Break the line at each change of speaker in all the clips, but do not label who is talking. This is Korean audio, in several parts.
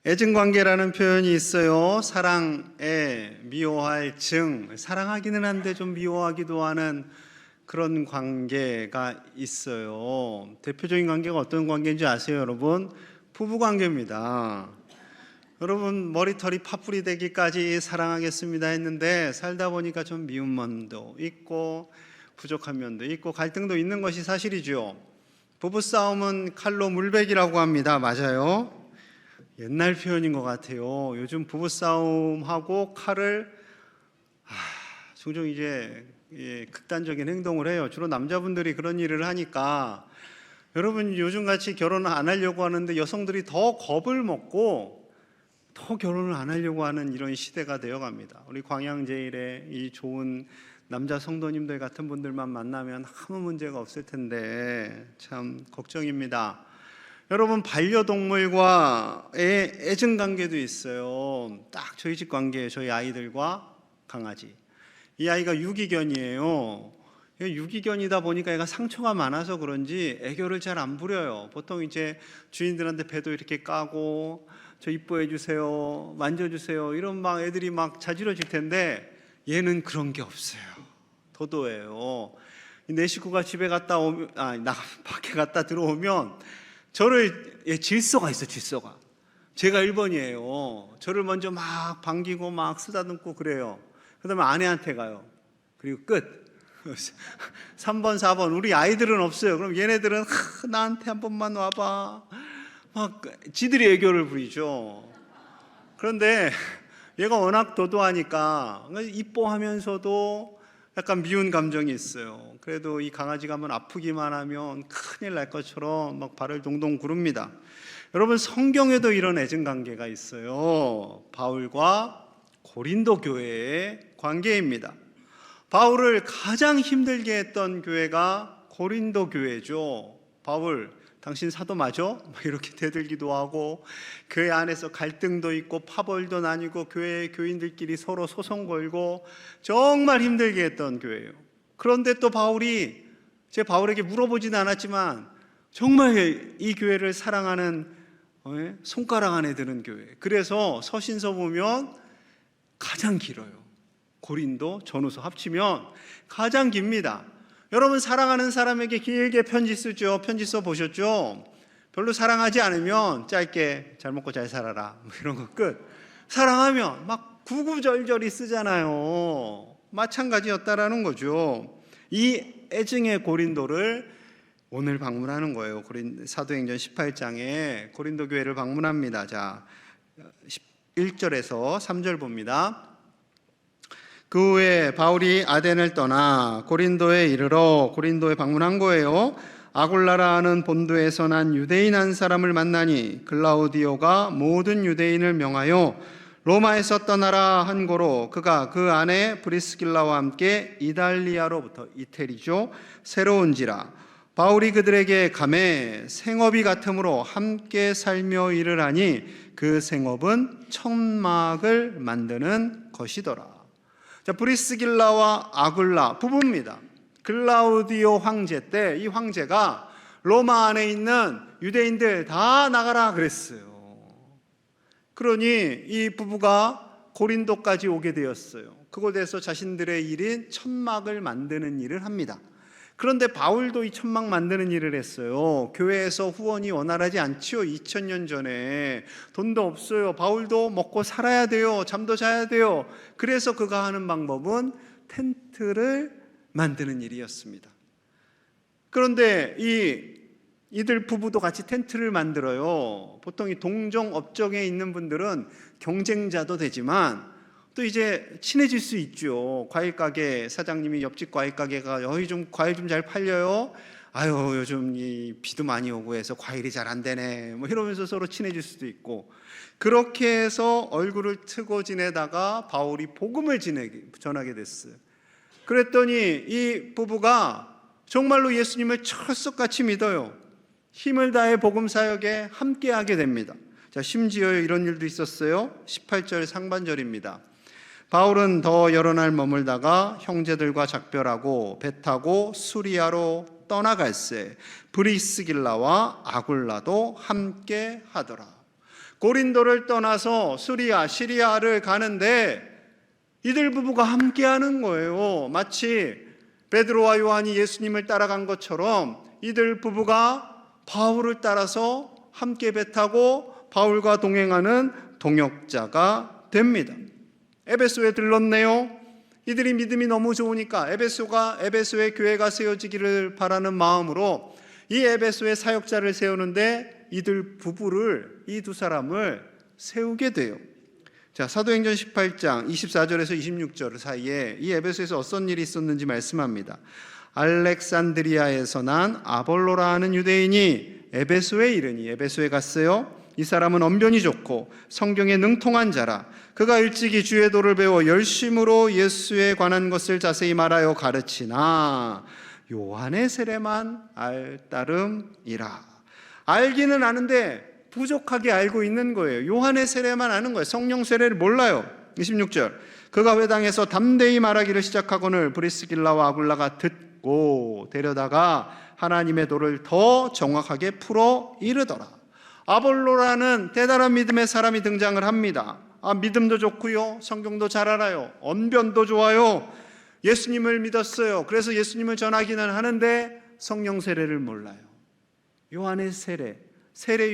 애증관계라는 표현이 있어요. 사랑에 미워할 증, 사랑하기는 한데 좀 미워하기도 하는 그런 관계가 있어요. 대표적인 관계가 어떤 관계인지 아세요, 여러분? 부부관계입니다. 여러분, 머리털이 파뿌리 되기까지 사랑하겠습니다 했는데 살다 보니까 좀 미운 면도 있고 부족한 면도 있고 갈등도 있는 것이 사실이죠. 부부싸움은 칼로 물베기라고 합니다. 맞아요? 옛날 표현인 것 같아요. 요즘 부부싸움하고 칼을 종종 이제 극단적인 행동을 해요. 주로 남자분들이 그런 일을 하니까 여러분 요즘같이 결혼을 안 하려고 하는데 여성들이 더 겁을 먹고 더 결혼을 안 하려고 하는 이런 시대가 되어갑니다. 우리 광양제일의 이 좋은 남자 성도님들 같은 분들만 만나면 아무 문제가 없을 텐데 참 걱정입니다. 여러분 반려동물과의 애증관계도 있어요. 딱 저희 집 관계예요. 저희 아이들과 강아지. 이 아이가 유기견이에요. 유기견이다 보니까 얘가 상처가 많아서 그런지 애교를 잘 안 부려요. 보통 이제 주인들한테 배도 이렇게 까고 저 이뻐해 주세요, 만져주세요 이런 막 애들이 막 자지러질 텐데 얘는 그런 게 없어요. 도도해요. 내 식구가 집에 갔다 오면 나 밖에 갔다 들어오면 저를 질서가 있어. 질서가 제가 1번이에요 저를 먼저 막 반기고 막 쓰다듬고 그래요. 그 다음에 아내한테 가요. 그리고 끝. 3번 4번 우리 아이들은 없어요. 그럼 얘네들은 나한테 한 번만 와봐 막 지들이 애교를 부리죠. 그런데 얘가 워낙 도도하니까 이뻐하면서도 약간 미운 감정이 있어요. 그래도 이 강아지가 한번 아프기만 하면 큰일 날 것처럼 막 발을 동동 구릅니다. 여러분 성경에도 이런 애증관계가 있어요. 바울과 고린도 교회의 관계입니다. 바울을 가장 힘들게 했던 교회가 고린도 교회죠. 바울 당신 사도 맞아? 이렇게 대들기도 하고 교회 안에서 갈등도 있고 파벌도 나뉘고 교회 교인들끼리 서로 소송 걸고 정말 힘들게 했던 교회예요. 그런데 또 바울에게 물어보지는 않았지만 정말 이 교회를 사랑하는 손가락 안에 드는 교회. 그래서 서신서 보면 가장 길어요. 고린도, 전후서 합치면 가장 깁니다. 여러분 사랑하는 사람에게 길게 편지 쓰죠. 편지 써 보셨죠? 별로 사랑하지 않으면 짧게 잘 먹고 잘 살아라 이런 거 끝. 사랑하면 막 구구절절히 쓰잖아요. 마찬가지였다라는 거죠. 이 애증의 고린도를 오늘 방문하는 거예요. 사도행전 18장에 고린도 교회를 방문합니다. 자, 1절에서 3절 봅니다. 그 후에 바울이 아덴을 떠나 고린도에 이르러 고린도에 방문한 거예요. 아굴라라는 본도에서 난 유대인 한 사람을 만나니 글라우디오가 모든 유대인을 명하여 로마에서 떠나라 한 고로 그가 그 아내 브리스길라와 함께 이달리아로부터 이태리죠 새로운지라. 바울이 그들에게 가매 생업이 같으므로 함께 살며 일을 하니 그 생업은 천막을 만드는 것이더라. 자, 브리스길라와 아굴라 부부입니다. 글라우디오 황제 때 이 황제가 로마 안에 있는 유대인들 다 나가라 그랬어요. 그러니 이 부부가 고린도까지 오게 되었어요. 그곳에서 자신들의 일인 천막을 만드는 일을 합니다. 그런데 바울도 이 천막 만드는 일을 했어요. 교회에서 후원이 원활하지 않지요. 2000년 전에 돈도 없어요. 바울도 먹고 살아야 돼요. 잠도 자야 돼요. 그래서 그가 하는 방법은 텐트를 만드는 일이었습니다. 그런데 이들 부부도 같이 텐트를 만들어요. 보통 이 동종 업종에 있는 분들은 경쟁자도 되지만 또 이제 친해질 수 있죠. 과일 가게 사장님이 옆집 과일 가게가 좀 과일 좀 잘 팔려요. 아유 요즘 이 비도 많이 오고 해서 과일이 잘 안 되네. 뭐 이러면서 서로 친해질 수도 있고 그렇게 해서 얼굴을 트고 지내다가 바울이 복음을 전하게 됐어요. 그랬더니 이 부부가 정말로 예수님을 철석같이 믿어요. 힘을 다해 복음 사역에 함께하게 됩니다. 자, 심지어 이런 일도 있었어요. 18절 상반절입니다. 바울은 더 여러 날 머물다가 형제들과 작별하고 배 타고 수리아로 떠나갈새 브리스길라와 아굴라도 함께 하더라. 고린도를 떠나서 수리아, 시리아를 가는데 이들 부부가 함께하는 거예요. 마치 베드로와 요한이 예수님을 따라간 것처럼 이들 부부가 바울을 따라서 함께 배 타고 바울과 동행하는 동역자가 됩니다. 에베소에 들렀네요. 이들이 믿음이 너무 좋으니까 에베소의 교회가 세워지기를 바라는 마음으로 이 에베소의 사역자를 세우는데 이들 부부를, 이 두 사람을 세우게 돼요. 자, 사도행전 18장 24절에서 26절 사이에 이 에베소에서 어떤 일이 있었는지 말씀합니다. 알렉산드리아에서 난 아볼로라 하는 유대인이 에베소에 이르니, 에베소에 갔어요. 이 사람은 언변이 좋고 성경에 능통한 자라. 그가 일찍이 주의 도를 배워 열심으로 예수에 관한 것을 자세히 말하여 가르치나 요한의 세례만 알 따름이라. 알기는 아는데 부족하게 알고 있는 거예요. 요한의 세례만 아는 거예요. 성령 세례를 몰라요. 26절, 그가 회당에서 담대히 말하기를 시작하거늘 브리스길라와 아굴라가 듣고 데려다가 하나님의 도를 더 정확하게 풀어 이르더라. 아볼로라는 대단한 믿음의 사람이 등장을 합니다. 믿음도 좋고요, 성경도 잘 알아요, 언변도 좋아요, 예수님을 믿었어요. 그래서 예수님을 전하기는 하는데 성령 세례를 몰라요. 요한의 세례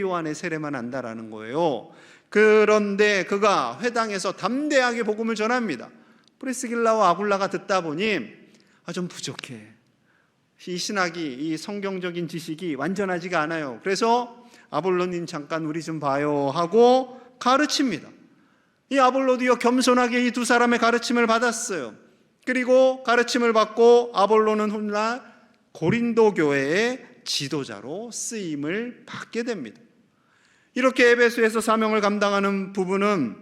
요한의 세례만 안다라는 거예요. 그런데 그가 회당에서 담대하게 복음을 전합니다. 프리스길라와 아굴라가 듣다 보니 좀 부족해. 이 신학이, 이 성경적인 지식이 완전하지가 않아요. 그래서 아볼로님 잠깐 우리 좀 봐요 하고 가르칩니다. 이 아볼로도요, 겸손하게 이 두 사람의 가르침을 받았어요. 그리고 가르침을 받고 아볼로는 훗날 고린도 교회의 지도자로 쓰임을 받게 됩니다. 이렇게 에베소에서 사명을 감당하는 부부는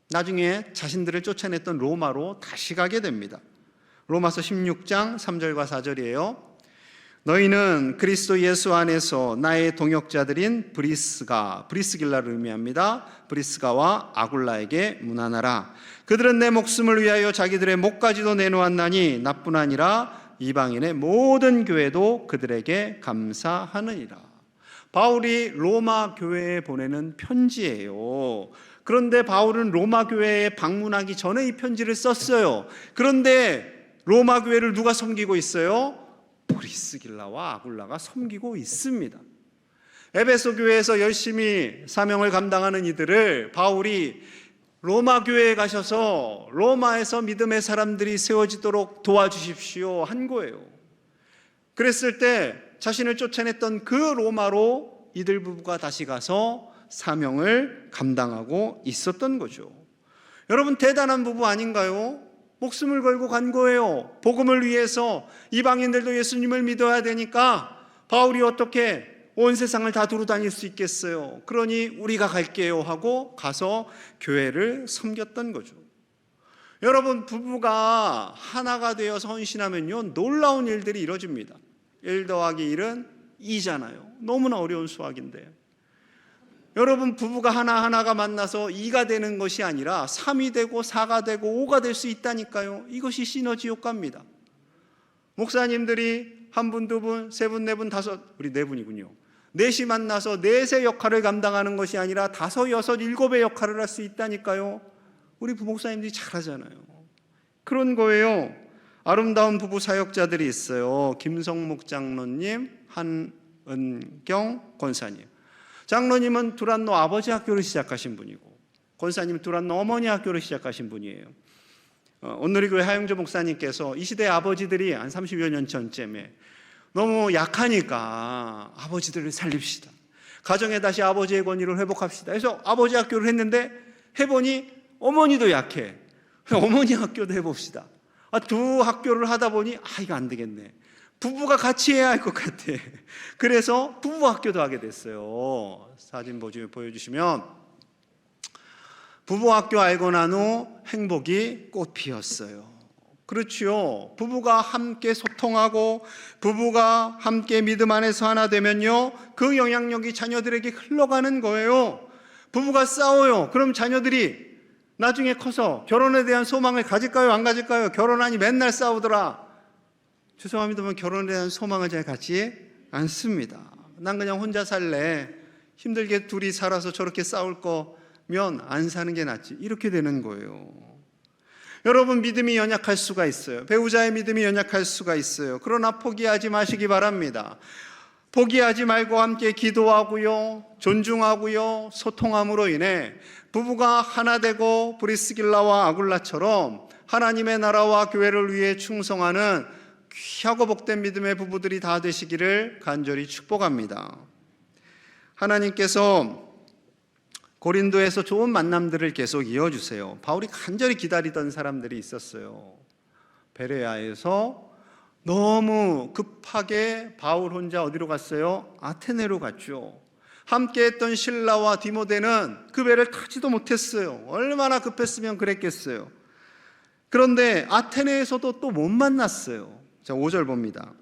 나중에 자신들을 쫓아냈던 로마로 다시 가게 됩니다. 로마서 16장 3절과 4절이에요. 너희는 그리스도 예수 안에서 나의 동역자들인 브리스길라를 의미합니다. 브리스가와 아굴라에게 문안하라. 그들은 내 목숨을 위하여 자기들의 목까지도 내놓았나니 나뿐 아니라 이방인의 모든 교회도 그들에게 감사하느니라. 바울이 로마 교회에 보내는 편지예요. 그런데 바울은 로마 교회에 방문하기 전에 이 편지를 썼어요. 그런데 로마 교회를 누가 섬기고 있어요? 브리스길라와 아굴라가 섬기고 있습니다. 에베소 교회에서 열심히 사명을 감당하는 이들을 바울이 로마 교회에 가셔서 로마에서 믿음의 사람들이 세워지도록 도와주십시오 한 거예요. 그랬을 때 자신을 쫓아냈던 그 로마로 이들 부부가 다시 가서 사명을 감당하고 있었던 거죠. 여러분, 대단한 부부 아닌가요? 목숨을 걸고 간 거예요. 복음을 위해서 이방인들도 예수님을 믿어야 되니까 바울이 어떻게 온 세상을 다 두루 다닐 수 있겠어요? 그러니 우리가 갈게요 하고 가서 교회를 섬겼던 거죠. 여러분, 부부가 하나가 되어서 헌신하면요, 놀라운 일들이 이루어집니다. 1 더하기 1은 2잖아요. 너무나 어려운 수학인데, 여러분, 부부가 하나하나가 만나서 2가 되는 것이 아니라 3이 되고 4가 되고 5가 될 수 있다니까요. 이것이 시너지 효과입니다. 목사님들이 1분, 2분, 3분, 4분, 5, 우리 4분이군요. 넷이 만나서 넷의 역할을 감당하는 것이 아니라 5, 6, 7의 역할을 할 수 있다니까요. 우리 부목사님들이 잘하잖아요. 그런 거예요. 아름다운 부부 사역자들이 있어요. 김성묵 장로님, 한은경 권사님. 장로님은 두란노 아버지 학교를 시작하신 분이고, 권사님은 두란노 어머니 학교를 시작하신 분이에요. 온누리교회 하영조 목사님께서 이 시대의 아버지들이 한 30여 년 전쯤에 너무 약하니까 아버지들을 살립시다, 가정에 다시 아버지의 권위를 회복합시다 해서 아버지 학교를 했는데, 해보니 어머니도 약해. 어머니 학교도 해봅시다. 두 학교를 하다 보니 이거 안 되겠네, 부부가 같이 해야 할 것 같아. 그래서 부부 학교도 하게 됐어요. 사진 보여주시면 부부 학교 알고 난 후 행복이 꽃 피었어요. 그렇지요. 부부가 함께 소통하고 부부가 함께 믿음 안에서 하나 되면요, 그 영향력이 자녀들에게 흘러가는 거예요. 부부가 싸워요. 그럼 자녀들이 나중에 커서 결혼에 대한 소망을 가질까요, 안 가질까요? 결혼하니 맨날 싸우더라. 죄송합니다만 결혼에 대한 소망을 잘 갖지 않습니다. 난 그냥 혼자 살래. 힘들게 둘이 살아서 저렇게 싸울 거면 안 사는 게 낫지. 이렇게 되는 거예요. 여러분, 믿음이 연약할 수가 있어요. 배우자의 믿음이 연약할 수가 있어요. 그러나 포기하지 마시기 바랍니다. 포기하지 말고 함께 기도하고요, 존중하고요, 소통함으로 인해 부부가 하나 되고 브리스길라와 아굴라처럼 하나님의 나라와 교회를 위해 충성하는 귀하고 복된 믿음의 부부들이 다 되시기를 간절히 축복합니다. 하나님께서 고린도에서 좋은 만남들을 계속 이어주세요. 바울이 간절히 기다리던 사람들이 있었어요. 베레아에서 너무 급하게 바울 혼자 어디로 갔어요? 아테네로 갔죠. 함께했던 실라와 디모데는 그 배를 타지도 못했어요. 얼마나 급했으면 그랬겠어요. 그런데 아테네에서도 또 못 만났어요. 자, 5절 봅니다.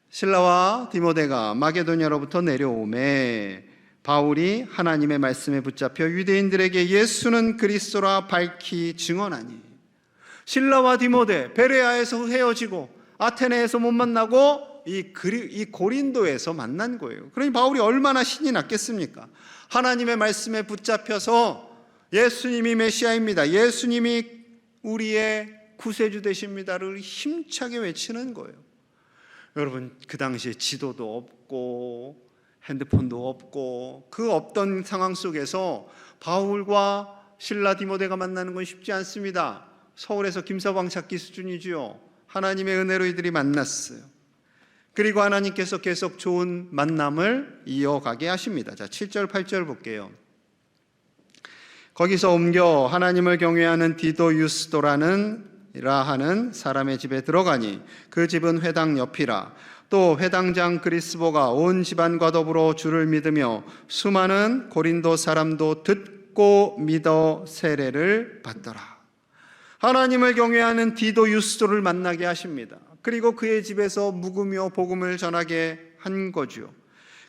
실라와 디모데가 마게도냐로부터 내려오매 바울이 하나님의 말씀에 붙잡혀 유대인들에게 예수는 그리스도라 밝히 증언하니. 실라와 디모데 베레아에서 헤어지고 아테네에서 못 만나고 이 고린도에서 만난 거예요. 그러니 바울이 얼마나 신이 났겠습니까? 하나님의 말씀에 붙잡혀서 예수님이 메시아입니다, 예수님이 우리의 구세주 되십니다를 힘차게 외치는 거예요. 여러분, 그 당시에 지도도 없고 핸드폰도 없고 그 없던 상황 속에서 바울과 실라 디모데가 만나는 건 쉽지 않습니다. 서울에서 김서방 찾기 수준이지요. 하나님의 은혜로 이들이 만났어요. 그리고 하나님께서 계속 좋은 만남을 이어가게 하십니다. 자, 7절 8절 볼게요. 거기서 옮겨 하나님을 경외하는 디도 유스도라는 하는 사람의 집에 들어가니 그 집은 회당 옆이라. 또 회당장 그리스보가 온 집안과 더불어 주를 믿으며 수많은 고린도 사람도 듣고 믿어 세례를 받더라. 하나님을 경외하는 디도 유스도를 만나게 하십니다. 그리고 그의 집에서 묵으며 복음을 전하게 한 거죠.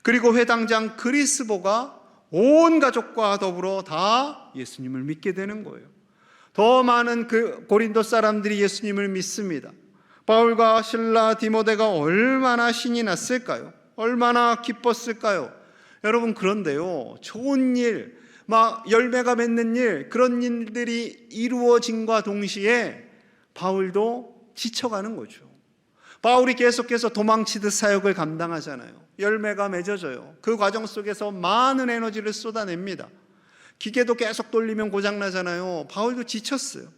그리고 회당장 그리스보가 온 가족과 더불어 다 예수님을 믿게 되는 거예요. 더 많은 그 고린도 사람들이 예수님을 믿습니다. 바울과 실라 디모데가 얼마나 신이 났을까요? 얼마나 기뻤을까요? 여러분, 그런데요, 좋은 일, 막 열매가 맺는 일, 그런 일들이 이루어짐과 동시에 바울도 지쳐가는 거죠. 바울이 계속해서 도망치듯 사역을 감당하잖아요. 열매가 맺어져요. 그 과정 속에서 많은 에너지를 쏟아냅니다. 기계도 계속 돌리면 고장나잖아요. 바울도 지쳤어요.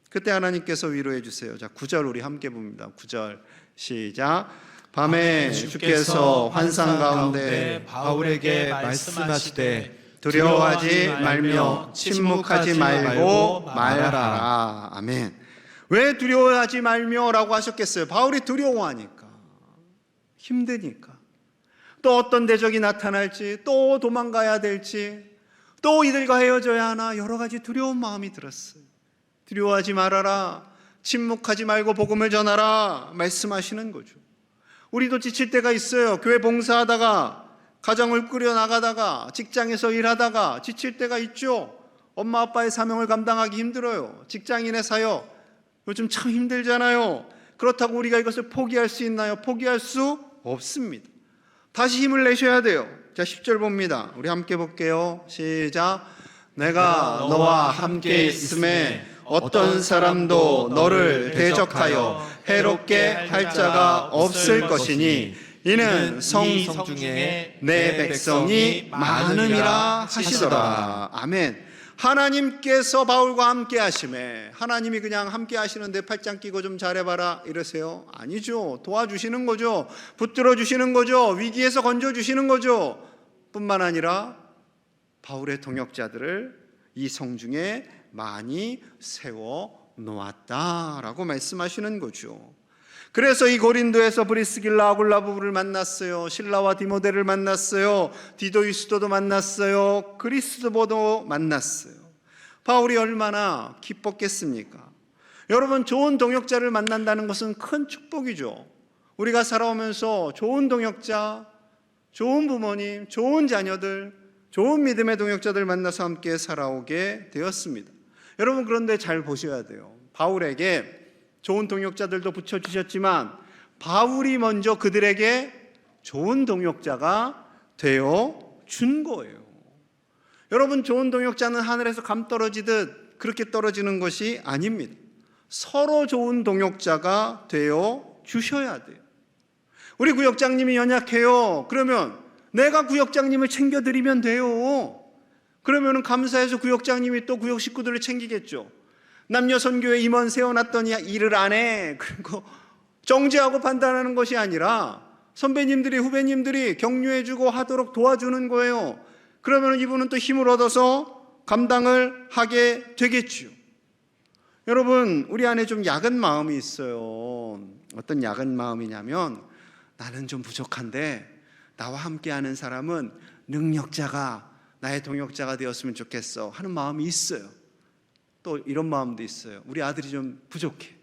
그때 하나님께서 위로해 주세요. 자, 9절 우리 함께 봅니다. 9절 시작. 밤에 주께서 환상 가운데 바울에게 말씀하시되 두려워하지 말며 침묵하지 말고 말하라. 아멘. 왜 두려워하지 말며 라고 하셨겠어요? 바울이 두려워하니까, 힘드니까, 또 어떤 대적이 나타날지, 또 도망가야 될지, 또 이들과 헤어져야 하나, 여러 가지 두려운 마음이 들었어요. 두려워하지 말아라, 침묵하지 말고 복음을 전하라 말씀하시는 거죠. 우리도 지칠 때가 있어요. 교회 봉사하다가, 가정을 꾸려나가다가, 직장에서 일하다가 지칠 때가 있죠. 엄마 아빠의 사명을 감당하기 힘들어요. 직장인의 사역 요즘 참 힘들잖아요. 그렇다고 우리가 이것을 포기할 수 있나요? 포기할 수 없습니다. 다시 힘을 내셔야 돼요. 자, 10절 봅니다. 우리 함께 볼게요. 시작. 내가 너와 함께 있음에 어떤 사람도 너를 대적하여 해롭게 할 자가 없을 것이니 이는 성 중에 내 백성이 많음이라 하시더라. 아멘. 하나님께서 바울과 함께 하심에, 하나님이 그냥 함께 하시는데 팔짱 끼고 좀 잘해봐라 이러세요? 아니죠. 도와주시는 거죠. 붙들어 주시는 거죠. 위기에서 건져주시는 거죠. 뿐만 아니라 바울의 동역자들을 이 성중에 많이 세워 놓았다라고 말씀하시는 거죠. 그래서 이 고린도에서 브리스길라 아굴라 부부를 만났어요. 실라와 디모데를 만났어요. 디도 유스도도 만났어요. 그리스도도 만났어요. 바울이 얼마나 기뻤겠습니까? 여러분, 좋은 동역자를 만난다는 것은 큰 축복이죠. 우리가 살아오면서 좋은 동역자, 좋은 부모님, 좋은 자녀들, 좋은 믿음의 동역자들 만나서 함께 살아오게 되었습니다. 여러분, 그런데 잘 보셔야 돼요. 바울에게 좋은 동역자들도 붙여주셨지만 바울이 먼저 그들에게 좋은 동역자가 되어 준 거예요. 여러분, 좋은 동역자는 하늘에서 감 떨어지듯 그렇게 떨어지는 것이 아닙니다. 서로 좋은 동역자가 되어 주셔야 돼요. 우리 구역장님이 연약해요. 그러면 내가 구역장님을 챙겨드리면 돼요. 그러면 감사해서 구역장님이 또 구역 식구들을 챙기겠죠. 남녀 선교회 임원 세워놨더니 일을 안 해. 그리고 정죄하고 판단하는 것이 아니라 선배님들이, 후배님들이 격려해주고 하도록 도와주는 거예요. 그러면 이분은 또 힘을 얻어서 감당을 하게 되겠죠. 여러분, 우리 안에 좀 약은 마음이 있어요. 어떤 약은 마음이냐면, 나는 좀 부족한데 나와 함께하는 사람은 능력자가, 나의 동역자가 되었으면 좋겠어 하는 마음이 있어요. 또 이런 마음도 있어요. 우리 아들이 좀 부족해,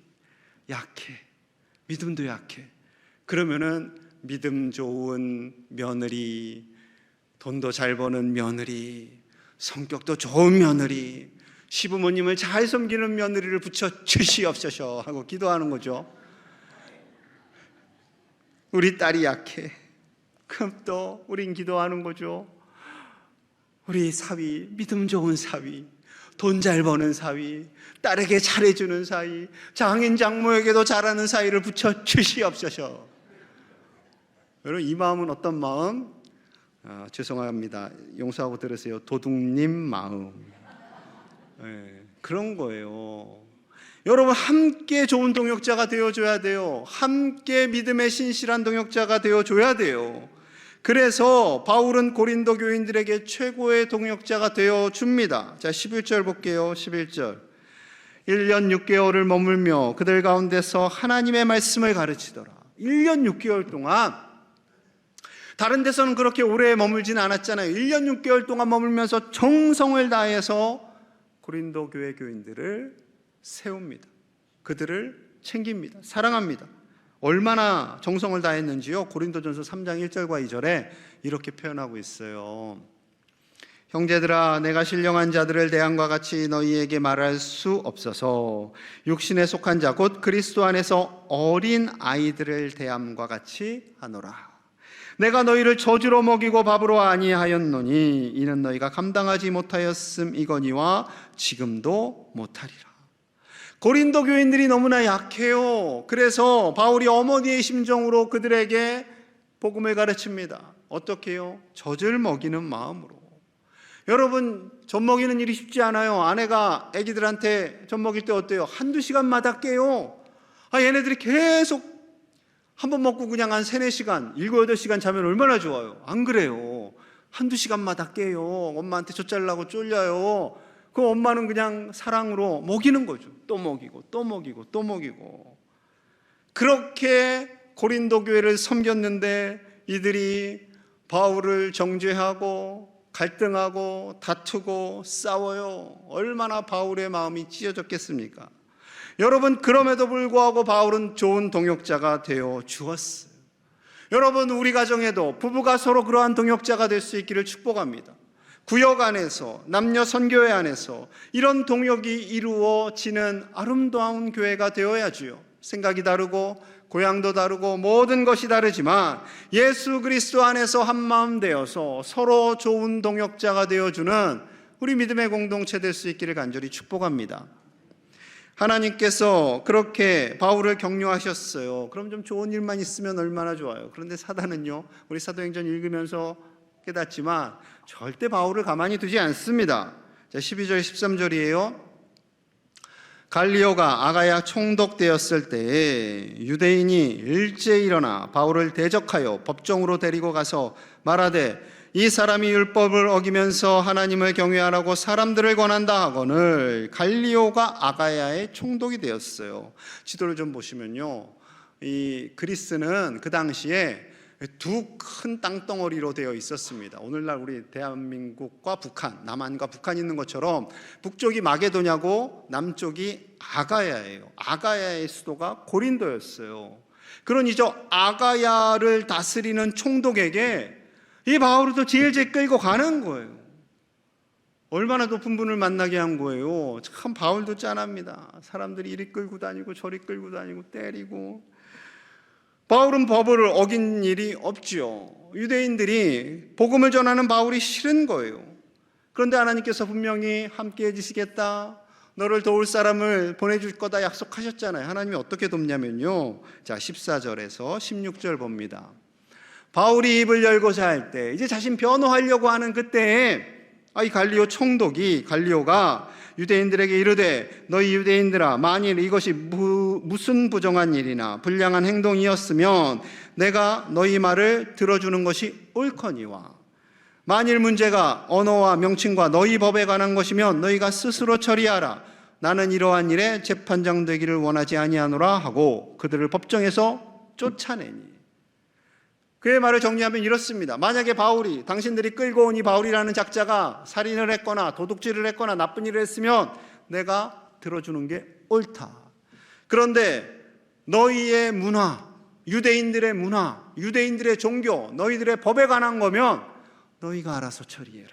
약해, 믿음도 약해. 그러면은 믿음 좋은 며느리, 돈도 잘 버는 며느리, 성격도 좋은 며느리, 시부모님을 잘 섬기는 며느리를 붙여 주시옵소서 하고 기도하는 거죠. 우리 딸이 약해. 그럼 또 우린 기도하는 거죠. 우리 사위, 믿음 좋은 사위, 돈 잘 버는 사위, 딸에게 잘해주는 사위, 장인 장모에게도 잘하는 사위를 붙여 주시옵소서. 여러분, 이 마음은 어떤 마음? 죄송합니다. 용서하고 들으세요. 도둑님 마음. 그런 거예요. 여러분, 함께 좋은 동역자가 되어줘야 돼요. 함께 믿음의 신실한 동역자가 되어줘야 돼요. 그래서 바울은 고린도 교인들에게 최고의 동역자가 되어줍니다. 자, 11절 볼게요. 11절. 1년 6개월을 머물며 그들 가운데서 하나님의 말씀을 가르치더라. 1년 6개월 동안, 다른 데서는 그렇게 오래 머물지는 않았잖아요. 1년 6개월 동안 머물면서 정성을 다해서 고린도 교회 교인들을 세웁니다. 그들을 챙깁니다. 사랑합니다. 얼마나 정성을 다했는지요. 고린도전서 3장 1절과 2절에 이렇게 표현하고 있어요. 형제들아, 내가 신령한 자들을 대함과 같이 너희에게 말할 수 없어서 육신에 속한 자 곧 그리스도 안에서 어린 아이들을 대함과 같이 하노라. 내가 너희를 저주로 먹이고 밥으로 아니하였노니 이는 너희가 감당하지 못하였음이거니와 지금도 못하리라. 고린도 교인들이 너무나 약해요. 그래서 바울이 어머니의 심정으로 그들에게 복음을 가르칩니다. 어떻게 해요? 젖을 먹이는 마음으로. 여러분, 젖 먹이는 일이 쉽지 않아요. 아내가 아기들한테 젖 먹일 때 어때요? 한두 시간마다 깨요. 얘네들이 계속 한 번 먹고 그냥 한 3, 4시간, 7, 8시간 자면 얼마나 좋아요. 안 그래요? 한두 시간마다 깨요. 엄마한테 젖 잘라고 쫄려요. 그 엄마는 그냥 사랑으로 먹이는 거죠. 또 먹이고 또 먹이고 또 먹이고. 그렇게 고린도 교회를 섬겼는데 이들이 바울을 정죄하고 갈등하고 다투고 싸워요. 얼마나 바울의 마음이 찢어졌겠습니까? 여러분, 그럼에도 불구하고 바울은 좋은 동역자가 되어 주었어요. 여러분, 우리 가정에도 부부가 서로 그러한 동역자가 될 수 있기를 축복합니다. 구역 안에서, 남녀 선교회 안에서 이런 동역이 이루어지는 아름다운 교회가 되어야지요. 생각이 다르고 고향도 다르고 모든 것이 다르지만 예수 그리스도 안에서 한마음 되어서 서로 좋은 동역자가 되어주는 우리 믿음의 공동체 될 수 있기를 간절히 축복합니다. 하나님께서 그렇게 바울을 격려하셨어요. 그럼 좀 좋은 일만 있으면 얼마나 좋아요. 그런데 사단은요, 우리 사도행전 읽으면서 깨닫지만 절대 바울을 가만히 두지 않습니다. 자, 12절 13절이에요. 갈리오가 아가야 총독되었을 때에 유대인이 일제히 일어나 바울을 대적하여 법정으로 데리고 가서 말하되 이 사람이 율법을 어기면서 하나님을 경외하라고 사람들을 권한다 하거늘 갈리오가 아가야의 총독이 되었어요. 지도를 좀 보시면요, 이 그리스는 그 당시에 두 큰 땅덩어리로 되어 있었습니다. 오늘날 우리 대한민국과 북한, 남한과 북한 있는 것처럼 북쪽이 마게도냐고 남쪽이 아가야예요. 아가야의 수도가 고린도였어요. 그러니 저 아가야를 다스리는 총독에게 이 바울을 또 제일 끌고 가는 거예요. 얼마나 높은 분을 만나게 한 거예요. 참 바울도 짠합니다. 사람들이 이리 끌고 다니고 저리 끌고 다니고 때리고. 바울은 법을 어긴 일이 없지요. 유대인들이 복음을 전하는 바울이 싫은 거예요. 그런데 하나님께서 분명히 함께 해주시겠다, 너를 도울 사람을 보내줄 거다 약속하셨잖아요. 하나님이 어떻게 돕냐면요, 자 14절에서 16절 봅니다. 바울이 입을 열고자 할 때, 이제 자신 변호하려고 하는 그때에 이 갈리오 총독이, 갈리오가 유대인들에게 이르되, 너희 유대인들아, 만일 이것이 무슨 부정한 일이나 불량한 행동이었으면 내가 너희 말을 들어주는 것이 옳거니와, 만일 문제가 언어와 명칭과 너희 법에 관한 것이면 너희가 스스로 처리하라. 나는 이러한 일에 재판장 되기를 원하지 아니하노라 하고 그들을 법정에서 쫓아내니. 그의 말을 정리하면 이렇습니다. 만약에 바울이, 당신들이 끌고 온 이 바울이라는 작자가 살인을 했거나 도둑질을 했거나 나쁜 일을 했으면 내가 들어주는 게 옳다. 그런데 너희의 문화, 유대인들의 문화, 유대인들의 종교, 너희들의 법에 관한 거면 너희가 알아서 처리해라.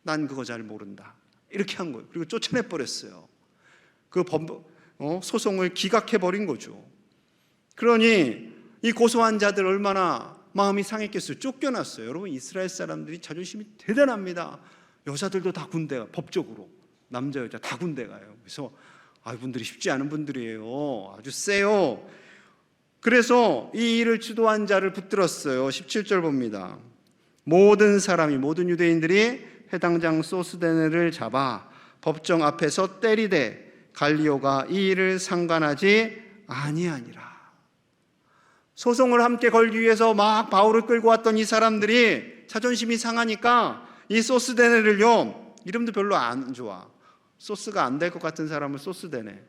난 그거 잘 모른다. 이렇게 한 거예요. 그리고 쫓아내버렸어요. 그 소송을 기각해버린 거죠. 그러니 이 고소한 자들 얼마나 마음이 상했겠어요. 쫓겨났어요. 여러분, 이스라엘 사람들이 자존심이 대단합니다. 여자들도 다 군대, 법적으로 남자 여자 다 군대 가요. 그래서 이분들이 쉽지 않은 분들이에요. 아주 세요. 그래서 이 일을 주도한 자를 붙들었어요. 17절 봅니다. 모든 사람이, 모든 유대인들이 해당장 소스데네를 잡아 법정 앞에서 때리되 갈리오가 이 일을 상관하지 아니하니라. 소송을 함께 걸기 위해서 막 바울을 끌고 왔던 이 사람들이 자존심이 상하니까 이 소스데네를요, 이름도 별로 안 좋아. 소스가 안 될 것 같은 사람을 소스데네.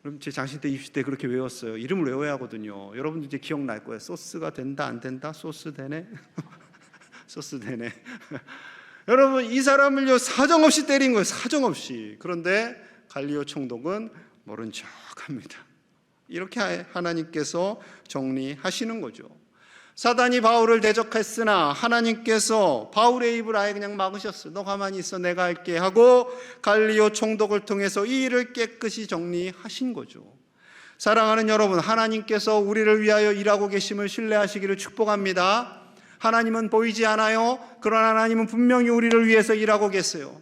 그럼 제 장신 때 입시 때 그렇게 외웠어요. 이름을 외워야 하거든요. 여러분도 이제 기억날 거예요. 소스가 된다 안 된다? 소스데네. 소스데네. 여러분, 이 사람을요 사정없이 때린 거예요. 사정없이. 그런데 갈리오 총독은 모른 척합니다. 이렇게 하나님께서 정리하시는 거죠. 사단이 바울을 대적했으나 하나님께서 바울의 입을 아예 그냥 막으셨어요. 너 가만히 있어, 내가 할게 하고 갈리오 총독을 통해서 이 일을 깨끗이 정리하신 거죠. 사랑하는 여러분, 하나님께서 우리를 위하여 일하고 계심을 신뢰하시기를 축복합니다. 하나님은 보이지 않아요. 그러나 하나님은 분명히 우리를 위해서 일하고 계세요.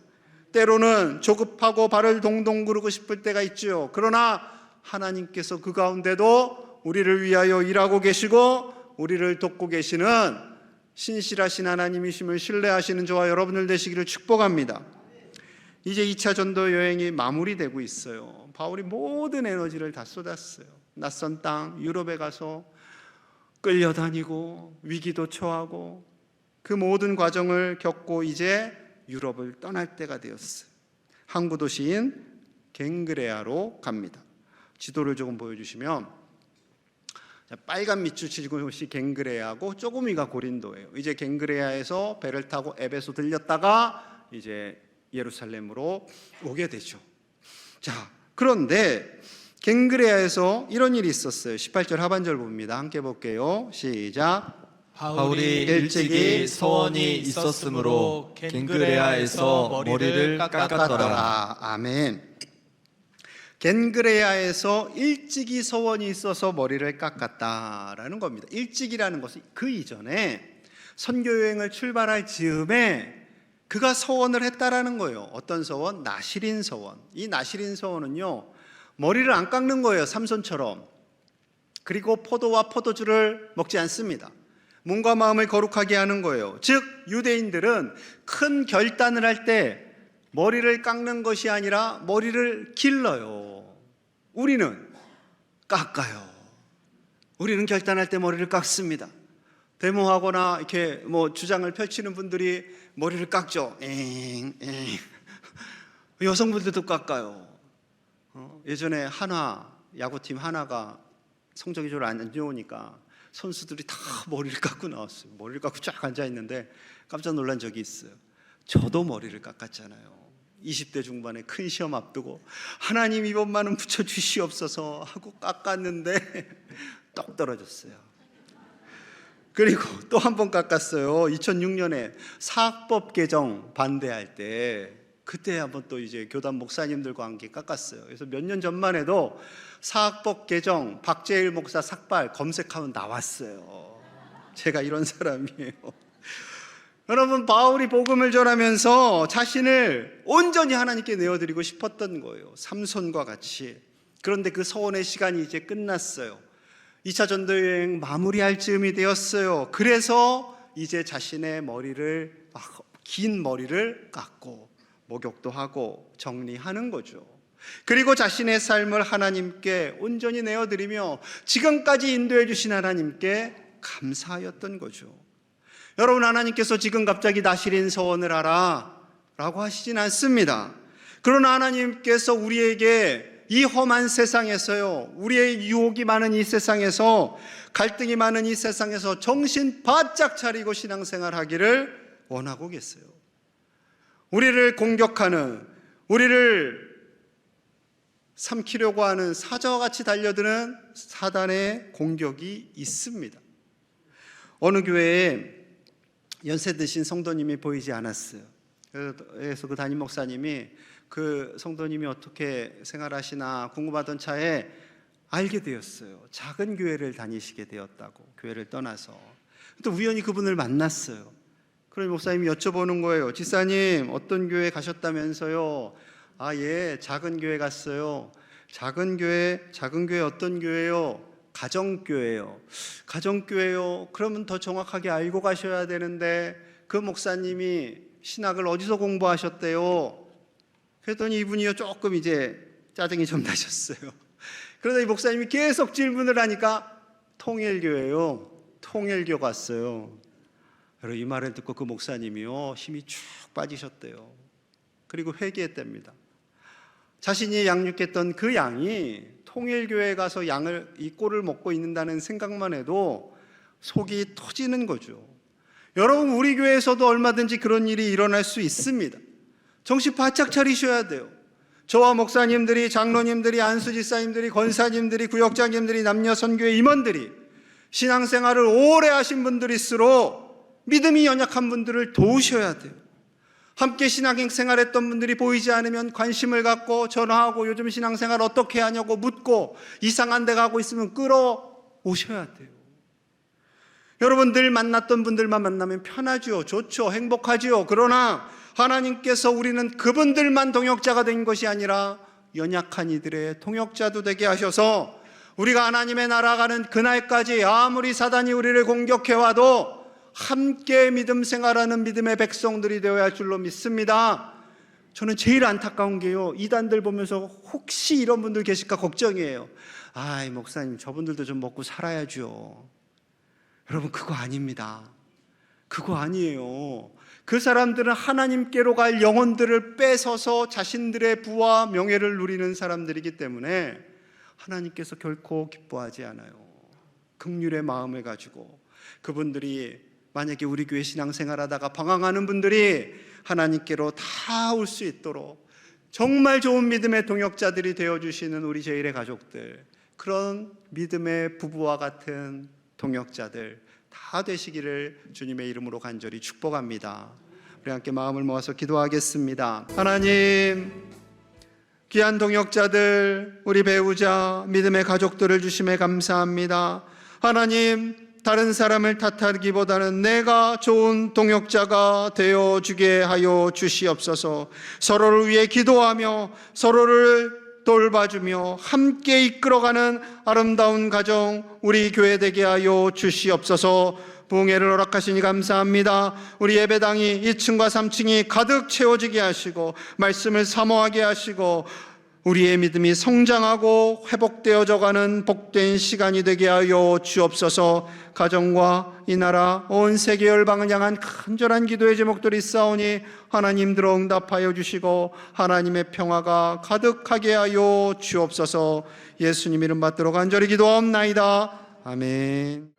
때로는 조급하고 발을 동동 구르고 싶을 때가 있죠. 그러나 하나님께서 그 가운데도 우리를 위하여 일하고 계시고 우리를 돕고 계시는 신실하신 하나님이심을 신뢰하시는 저와 여러분들 되시기를 축복합니다. 이제 2차 전도 여행이 마무리되고 있어요. 바울이 모든 에너지를 다 쏟았어요. 낯선 땅 유럽에 가서 끌려다니고 위기도 처하고 그 모든 과정을 겪고 이제 유럽을 떠날 때가 되었어요. 항구 도시인 갱그레아로 갑니다. 지도를 조금 보여주시면 빨간 밑줄 치는 곳이 갱그레아고 조금 위가 고린도예요. 이제 갱그레아에서 배를 타고 에베소 들렸다가 이제 예루살렘으로 오게 되죠. 자, 그런데 갱그레아에서 이런 일이 있었어요. 18절 하반절 봅니다. 함께 볼게요. 시작.
바울이 일찍이 서원이 있었으므로 갱그레아에서 머리를 깎았더라.
아멘. 겐그레아에서 일찍이 서원이 있어서 머리를 깎았다라는 겁니다. 일찍이라는 것은 그 이전에 선교여행을 출발할 즈음에 그가 서원을 했다라는 거예요. 어떤 서원? 나시린 서원. 이 나시린 서원은요, 머리를 안 깎는 거예요. 삼손처럼. 그리고 포도와 포도주를 먹지 않습니다. 몸과 마음을 거룩하게 하는 거예요. 즉 유대인들은 큰 결단을 할 때 머리를 깎는 것이 아니라 머리를 길러요. 우리는 깎아요. 우리는 결단할 때 머리를 깎습니다. 데모하거나 이렇게 주장을 펼치는 분들이 머리를 깎죠. 여성분들도 깎아요. 예전에 야구팀 하나가 성적이 좀 안 좋으니까 선수들이 다 머리를 깎고 나왔어요. 머리를 깎고 쫙 앉아 있는데 깜짝 놀란 적이 있어요. 저도 머리를 깎았잖아요. 20대 중반에 큰 시험 앞두고 하나님 이번만은 붙여주시옵소서 하고 깎았는데 똑 떨어졌어요. 그리고 또 한 번 깎았어요. 2006년에 사학법 개정 반대할 때 그때 한번 또 이제 교단 목사님들과 함께 깎았어요. 그래서 몇 년 전만 해도 사학법 개정 박재일 목사 삭발 검색하면 나왔어요. 제가 이런 사람이에요. 여러분, 바울이 복음을 전하면서 자신을 온전히 하나님께 내어드리고 싶었던 거예요. 삼손과 같이. 그런데 그 서원의 시간이 이제 끝났어요. 2차 전도여행 마무리할 즈음이 되었어요. 그래서 이제 자신의 머리를, 긴 머리를 깎고 목욕도 하고 정리하는 거죠. 그리고 자신의 삶을 하나님께 온전히 내어드리며 지금까지 인도해 주신 하나님께 감사하였던 거죠. 여러분, 하나님께서 지금 갑자기 나실인 서원을 하라 라고 하시진 않습니다. 그러나 하나님께서 우리에게 이 험한 세상에서요, 우리의 유혹이 많은 이 세상에서, 갈등이 많은 이 세상에서 정신 바짝 차리고 신앙생활 하기를 원하고 계세요. 우리를 공격하는, 우리를 삼키려고 하는 사자와 같이 달려드는 사단의 공격이 있습니다. 어느 교회에 연세 드신 성도님이 보이지 않았어요. 그래서 그 담임 목사님이 그 성도님이 어떻게 생활하시나 궁금하던 차에 알게 되었어요. 작은 교회를 다니시게 되었다고, 교회를 떠나서. 또 우연히 그분을 만났어요. 그러니 목사님이 여쭤보는 거예요. 지사님, 어떤 교회 가셨다면서요? 아, 예, 작은 교회 갔어요. 작은 교회 어떤 교회요? 가정교회요. 가정교회요? 그러면 더 정확하게 알고 가셔야 되는데 그 목사님이 신학을 어디서 공부하셨대요? 그랬더니 이분이요, 조금 이제 짜증이 좀 나셨어요. 그러다 이 목사님이 계속 질문을 하니까 통일교회요. 통일교 갔어요. 여러분, 이 말을 듣고 그 목사님이요, 힘이 쭉 빠지셨대요. 그리고 회개했답니다. 자신이 양육했던 그 양이 통일교회 가서 이 꼴을 먹고 있는다는 생각만 해도 속이 터지는 거죠. 여러분, 우리 교회에서도 얼마든지 그런 일이 일어날 수 있습니다. 정신 바짝 차리셔야 돼요. 저와 목사님들이, 장로님들이, 안수지사님들이, 권사님들이, 구역장님들이, 남녀 선교회 임원들이 신앙생활을 오래 하신 분들일수록 믿음이 연약한 분들을 도우셔야 돼요. 함께 신앙생활했던 분들이 보이지 않으면 관심을 갖고 전화하고 요즘 신앙생활 어떻게 하냐고 묻고 이상한 데 가고 있으면 끌어오셔야 돼요. 여러분, 늘 만났던 분들만 만나면 편하죠, 좋죠, 행복하죠. 그러나 하나님께서 우리는 그분들만 동역자가 된 것이 아니라 연약한 이들의 동역자도 되게 하셔서 우리가 하나님의 나라 가는 그날까지 아무리 사단이 우리를 공격해와도 함께 믿음 생활하는 믿음의 백성들이 되어야 할 줄로 믿습니다. 저는 제일 안타까운 게요, 이단들 보면서 혹시 이런 분들 계실까 걱정이에요. 아이, 목사님, 저분들도 좀 먹고 살아야죠. 여러분, 그거 아닙니다. 그거 아니에요. 그 사람들은 하나님께로 갈 영혼들을 뺏어서 자신들의 부와 명예를 누리는 사람들이기 때문에 하나님께서 결코 기뻐하지 않아요. 긍휼의 마음을 가지고 그분들이, 만약에 우리 교회 신앙생활하다가 방황하는 분들이 하나님께로 다 올 수 있도록 정말 좋은 믿음의 동역자들이 되어주시는 우리 제일의 가족들, 그런 믿음의 부부와 같은 동역자들 다 되시기를 주님의 이름으로 간절히 축복합니다. 우리 함께 마음을 모아서 기도하겠습니다. 하나님, 귀한 동역자들, 우리 배우자, 믿음의 가족들을 주심에 감사합니다. 하나님, 다른 사람을 탓하기보다는 내가 좋은 동역자가 되어주게 하여 주시옵소서. 서로를 위해 기도하며 서로를 돌봐주며 함께 이끌어가는 아름다운 가정, 우리 교회 되게 하여 주시옵소서. 부흥회를 허락하시니 감사합니다. 우리 예배당이 2층과 3층이 가득 채워지게 하시고 말씀을 사모하게 하시고 우리의 믿음이 성장하고 회복되어져 가는 복된 시간이 되게 하여 주옵소서. 가정과 이 나라 온 세계 열방을 향한 간절한 기도의 제목들이 있사오니 하나님들어 응답하여 주시고 하나님의 평화가 가득하게 하여 주옵소서. 예수님 이름 받들어 간절히 기도하옵나이다. 아멘.